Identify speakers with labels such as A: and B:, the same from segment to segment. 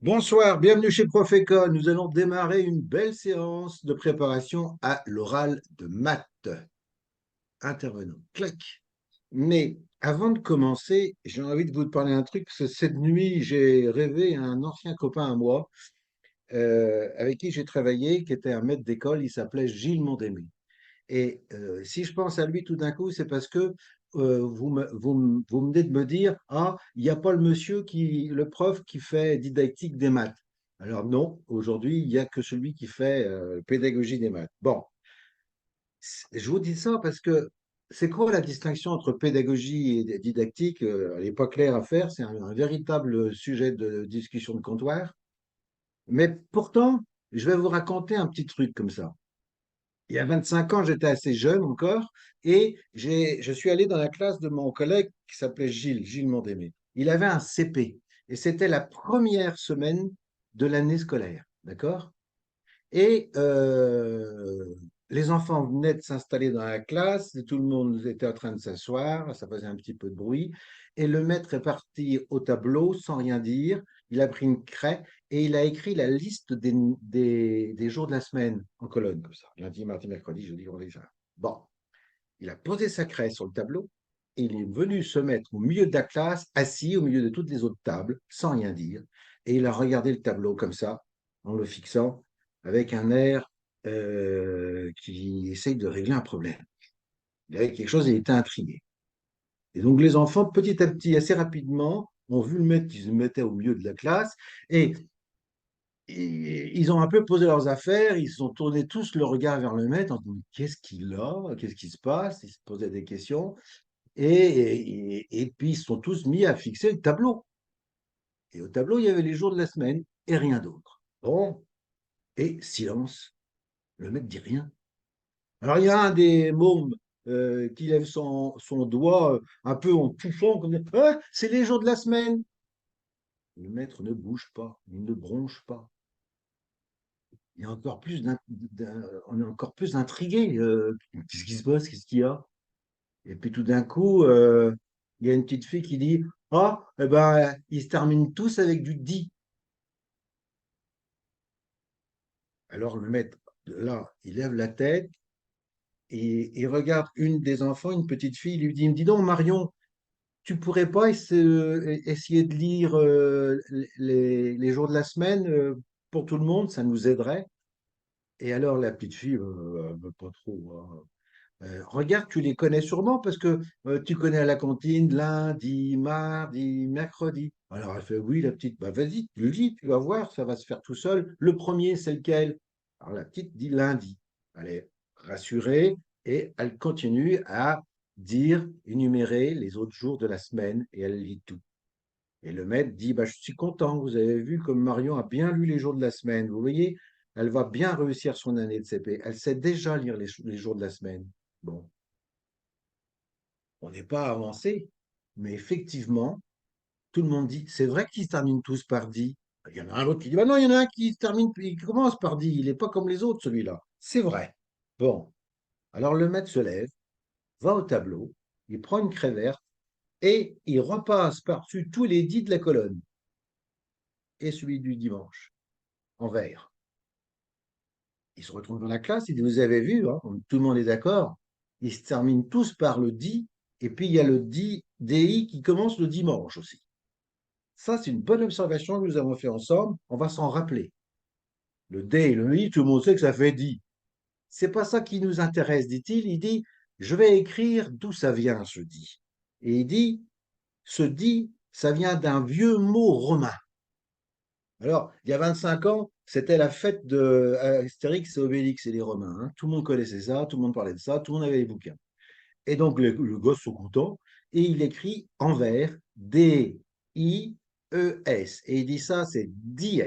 A: Bonsoir, bienvenue chez Prof École. Nous allons démarrer une belle séance de préparation à l'oral de maths. Intervenant, clac. Mais avant de commencer, j'ai envie de vous parler un truc, parce que cette nuit, j'ai rêvé à un ancien copain à moi, avec qui j'ai travaillé, qui était un maître d'école, il s'appelait Gilles Mondémé. Et si je pense à lui tout d'un coup, c'est parce que vous venez de me dire, ah, il n'y a pas le prof qui fait didactique des maths. Alors non, aujourd'hui, il n'y a que celui qui fait pédagogie des maths. Bon, je vous dis ça parce que c'est quoi la distinction entre pédagogie et didactique? Elle n'est pas claire à faire, c'est un véritable sujet de discussion de comptoir. Mais pourtant, je vais vous raconter un petit truc comme ça. Il y a 25 ans, j'étais assez jeune encore, et je suis allé dans la classe de mon collègue qui s'appelait Gilles Mondémé. Il avait un CP, et c'était la première semaine de l'année scolaire, d'accord? Et les enfants venaient de s'installer dans la classe, et tout le monde était en train de s'asseoir, ça faisait un petit peu de bruit, et le maître est parti au tableau sans rien dire, il a pris une craie et il a écrit la liste des jours de la semaine en colonne, comme ça, lundi, mardi, mercredi, jeudi, vendredi, ça. Bon, il a posé sa craie sur le tableau, et il est venu se mettre au milieu de la classe, assis au milieu de toutes les autres tables, sans rien dire, et il a regardé le tableau comme ça, en le fixant, avec un air qui essaye de régler un problème. Il avait quelque chose et il était intrigué. Et donc les enfants, petit à petit, assez rapidement, ont vu le maître qui se mettait au milieu de la classe et ils ont un peu posé leurs affaires, ils se sont tournés tous le regard vers le maître en disant qu'est-ce qu'il a, qu'est-ce qui se passe, ils se posaient des questions et puis ils se sont tous mis à fixer le tableau. Et au tableau, il y avait les jours de la semaine et rien d'autre. Bon, et silence, le maître dit rien. Alors, il y a un des mômes qui lève son doigt un peu en touffant, comme ah, c'est les jours de la semaine. Le maître ne bouge pas, il ne bronche pas. Il y a encore plus on est encore plus intrigué. Qu'est-ce qui se passe? Qu'est-ce qu'il y a? Et puis tout d'un coup, il y a une petite fille qui dit ah, eh ben, ils se terminent tous avec du dit. Alors le maître, là, il lève la tête et il regarde une des enfants, une petite fille, il lui dit dis donc, Marion, tu pourrais pas essayer de lire les jours de la semaine pour tout le monde, ça nous aiderait. Et alors la petite fille, pas trop, hein. Regarde, tu les connais sûrement parce que tu connais à la cantine lundi, mardi, mercredi. Alors elle fait oui, la petite, bah vas-y, tu le lis, tu vas voir, ça va se faire tout seul. Le premier, c'est lequel? Alors la petite dit lundi. Elle est rassurée et elle continue à dire, énumérer les autres jours de la semaine et elle lit tout. Et le maître dit, bah, je suis content, vous avez vu comme Marion a bien lu les jours de la semaine. Vous voyez, elle va bien réussir son année de CP. Elle sait déjà lire les jours de la semaine. Bon, on n'est pas avancé, mais effectivement, tout le monde dit, c'est vrai qu'ils se terminent tous par dit. Il y en a un autre qui dit, bah non, il y en a un qui se termine, qui commence par dit. Il n'est pas comme les autres, celui-là. C'est vrai. Bon, alors le maître se lève, va au tableau, il prend une craie verte et il repasse par-dessus tous les dits de la colonne et celui du dimanche en vert. Il se retrouve dans la classe, il dit, vous avez vu, hein, tout le monde est d'accord, ils se terminent tous par le dit, et puis il y a le dit, DI qui commence le dimanche aussi. Ça, c'est une bonne observation que nous avons fait ensemble, on va s'en rappeler. Le D et le I, tout le monde sait que ça fait dit. C'est pas ça qui nous intéresse, dit-il. Il dit, je vais écrire d'où ça vient, ce dit. Et il dit, ce dit, ça vient d'un vieux mot romain. Alors, il y a 25 ans, c'était la fête de Astérix et Obélix et les Romains, hein. Tout le monde connaissait ça, tout le monde parlait de ça, tout le monde avait les bouquins. Et donc, le gosse sont contents et il écrit en vers D-I-E-S. Et il dit ça, c'est dies.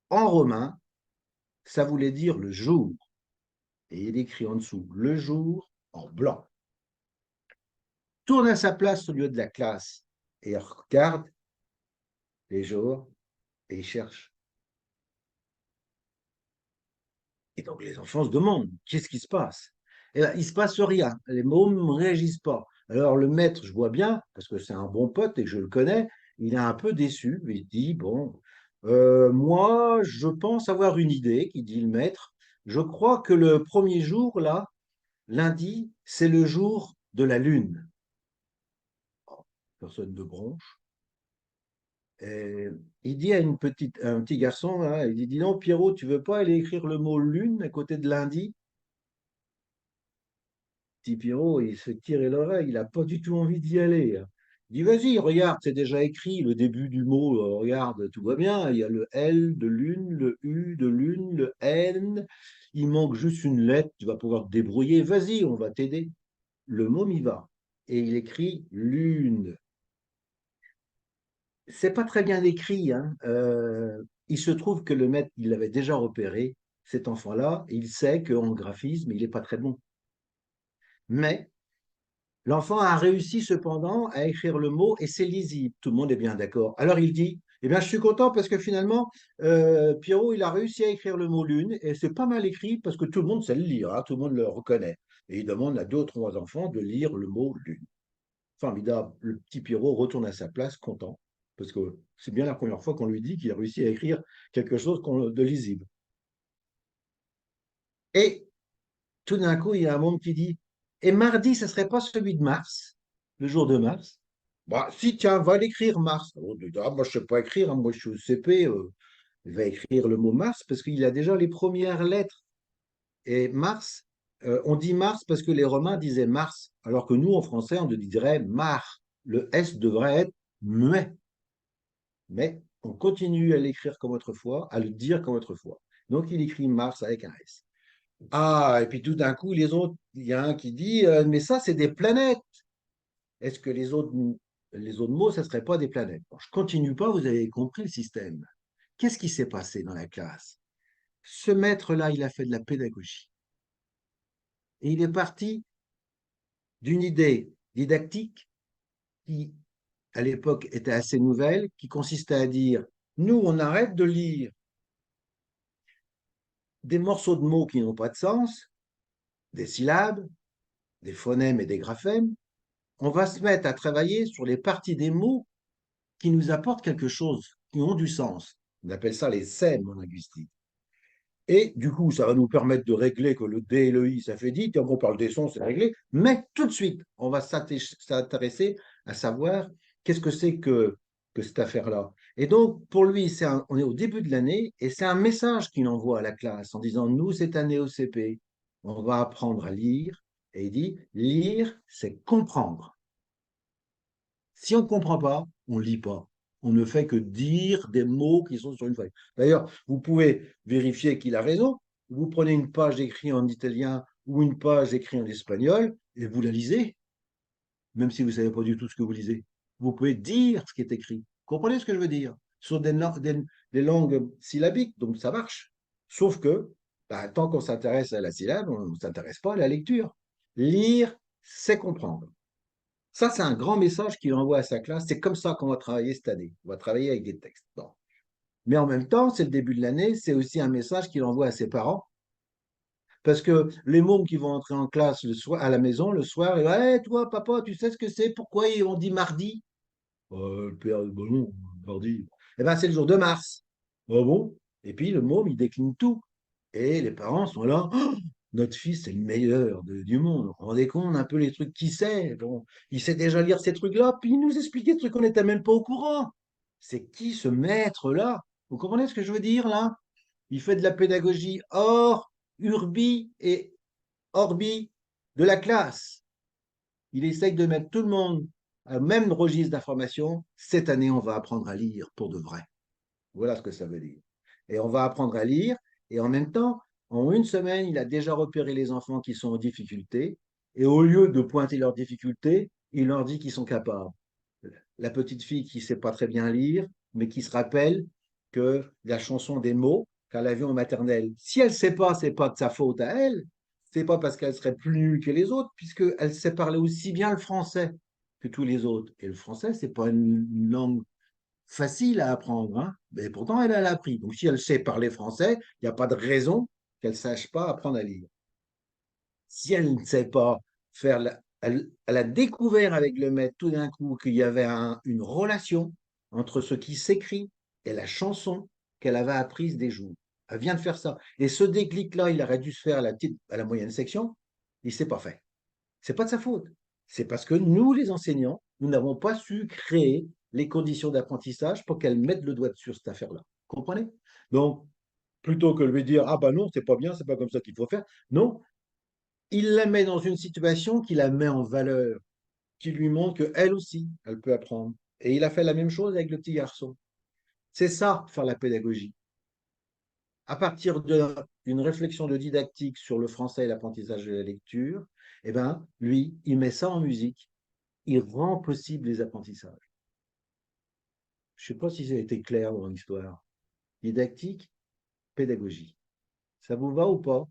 A: En romain, ça voulait dire le jour. Et il écrit en dessous le jour en blanc. Tourne à sa place au lieu de la classe et regarde les jours et il cherche. Et donc les enfants se demandent qu'est-ce qui se passe. Et là, il ne se passe rien. Les mômes ne réagissent pas. Alors le maître, je vois bien, parce que c'est un bon pote et que je le connais, il est un peu déçu. Il dit bon, Moi, je pense avoir une idée, qui dit le maître. Je crois que le premier jour, là, lundi, c'est le jour de la lune. Oh, personne ne bronche. Et il dit à un petit garçon, là, il dit, dis donc, Pierrot, tu veux pas aller écrire le mot lune à côté de lundi? Petit Pierrot, il se tirait l'oreille, il n'a pas du tout envie d'y aller, hein. Il dit, vas-y, regarde, c'est déjà écrit, le début du mot, regarde, tout va bien. Il y a le L de lune, le U de lune, le N. Il manque juste une lettre, tu vas pouvoir te débrouiller. Vas-y, on va t'aider. Le môme y va. Et il écrit lune. C'est pas très bien écrit, hein. Il se trouve que le maître, il avait déjà repéré cet enfant-là, et il sait qu'en graphisme, il n'est pas très bon. Mais l'enfant a réussi cependant à écrire le mot et c'est lisible. Tout le monde est bien d'accord. Alors il dit, eh bien, je suis content parce que finalement, Pierrot, il a réussi à écrire le mot lune et c'est pas mal écrit parce que tout le monde sait le lire, hein, tout le monde le reconnaît. Et il demande à deux ou trois enfants de lire le mot lune. Formidable. Le petit Pierrot retourne à sa place, content, parce que c'est bien la première fois qu'on lui dit qu'il a réussi à écrire quelque chose de lisible. Et tout d'un coup, il y a un monde qui dit, et mardi, ce serait pas celui de mars, le jour de mars? Bah, si, tiens, va l'écrire Mars. Alors, on dit, ah, moi, je ne sais pas écrire, hein, moi, je suis au CP. Il va écrire le mot Mars parce qu'il a déjà les premières lettres. Et Mars, on dit Mars parce que les Romains disaient Mars, alors que nous, en français, on dirait Mar. Le S devrait être muet. Mais on continue à l'écrire comme autrefois, à le dire comme autrefois. Donc, il écrit Mars avec un S. Ah, et puis tout d'un coup, les autres, il y a un qui dit, mais ça, c'est des planètes. Est-ce que les autres mots, ça ne serait pas des planètes? Bon, je ne continue pas, vous avez compris le système. Qu'est-ce qui s'est passé dans la classe? Ce maître-là, il a fait de la pédagogie. Et il est parti d'une idée didactique qui, à l'époque, était assez nouvelle, qui consistait à dire, nous, on arrête de lire des morceaux de mots qui n'ont pas de sens, des syllabes, des phonèmes et des graphèmes. On va se mettre à travailler sur les parties des mots qui nous apportent quelque chose, qui ont du sens. On appelle ça les sèmes en linguistique. Et du coup, ça va nous permettre de régler que le D et le I, ça fait 10. Quand on parle des sons, c'est réglé. Mais tout de suite, on va s'intéresser à savoir qu'est-ce que c'est que cette affaire-là. Et donc, pour lui, on est au début de l'année et c'est un message qu'il envoie à la classe en disant, nous, cette année au CP, on va apprendre à lire. Et il dit, lire, c'est comprendre. Si on ne comprend pas, on ne lit pas. On ne fait que dire des mots qui sont sur une feuille. D'ailleurs, vous pouvez vérifier qu'il a raison. Vous prenez une page écrite en italien ou une page écrite en espagnol et vous la lisez, même si vous ne savez pas du tout ce que vous lisez. Vous pouvez dire ce qui est écrit. Comprenez ce que je veux dire? Sur des langues syllabiques, donc ça marche. Sauf que, bah, tant qu'on s'intéresse à la syllabe, on ne s'intéresse pas à la lecture. Lire, c'est comprendre. Ça, c'est un grand message qu'il envoie à sa classe. C'est comme ça qu'on va travailler cette année. On va travailler avec des textes. Bon. Mais en même temps, c'est le début de l'année, c'est aussi un message qu'il envoie à ses parents. Parce que les mômes qui vont entrer en classe le soir, à la maison le soir, et hey, toi, papa, tu sais ce que c'est? Pourquoi on dit mardi? Le père, bon, non, mardi. Eh bien, c'est le jour de mars. Ah bon? Et puis le môme, il décline tout. Et les parents sont là. Oh, notre fils, c'est le meilleur du monde. Vous vous rendez compte un peu les trucs qu'il sait? Bon, il sait déjà lire ces trucs-là, puis il nous expliquait des trucs qu'on n'était même pas au courant. C'est qui ce maître-là? Vous comprenez ce que je veux dire là? Il fait de la pédagogie hors urbi et orbi de la classe. Il essaye de mettre tout le monde au même registre d'information. Cette année, on va apprendre à lire pour de vrai. Voilà ce que ça veut dire. Et on va apprendre à lire. Et en même temps, en une semaine, il a déjà repéré les enfants qui sont en difficulté. Et au lieu de pointer leurs difficultés, il leur dit qu'ils sont capables. La petite fille qui ne sait pas très bien lire, mais qui se rappelle que la chanson des mots qu'elle a vue en maternelle, si elle ne sait pas, ce n'est pas de sa faute à elle. C'est pas parce qu'elle serait plus nulle que les autres, puisqu'elle sait parler aussi bien le français que tous les autres. Et le français, c'est pas une langue facile à apprendre, hein, mais pourtant elle l'a appris. Donc si elle sait parler français, il n'y a pas de raison qu'elle ne sache pas apprendre à lire. Si elle ne sait pas faire, elle a découvert avec le maître tout d'un coup qu'il y avait une relation entre ce qui s'écrit et la chanson qu'elle avait apprise des jours. Elle vient de faire ça. Et ce déclic-là, il aurait dû se faire à la moyenne section. Il ne s'est pas fait. C'est pas de sa faute. C'est parce que nous, les enseignants, nous n'avons pas su créer les conditions d'apprentissage pour qu'elle mette le doigt sur cette affaire-là. Comprenez? Donc, plutôt que de lui dire, ah ben non, c'est pas bien, c'est pas comme ça qu'il faut faire. Non, il la met dans une situation qui la met en valeur, qui lui montre qu'elle aussi, elle peut apprendre. Et il a fait la même chose avec le petit garçon. C'est ça, faire la pédagogie. À partir d'une réflexion de didactique sur le français et l'apprentissage de la lecture, eh ben, lui, il met ça en musique, il rend possible les apprentissages. Je ne sais pas si ça a été clair dans l'histoire. Didactique, pédagogie. Ça vous va ou pas?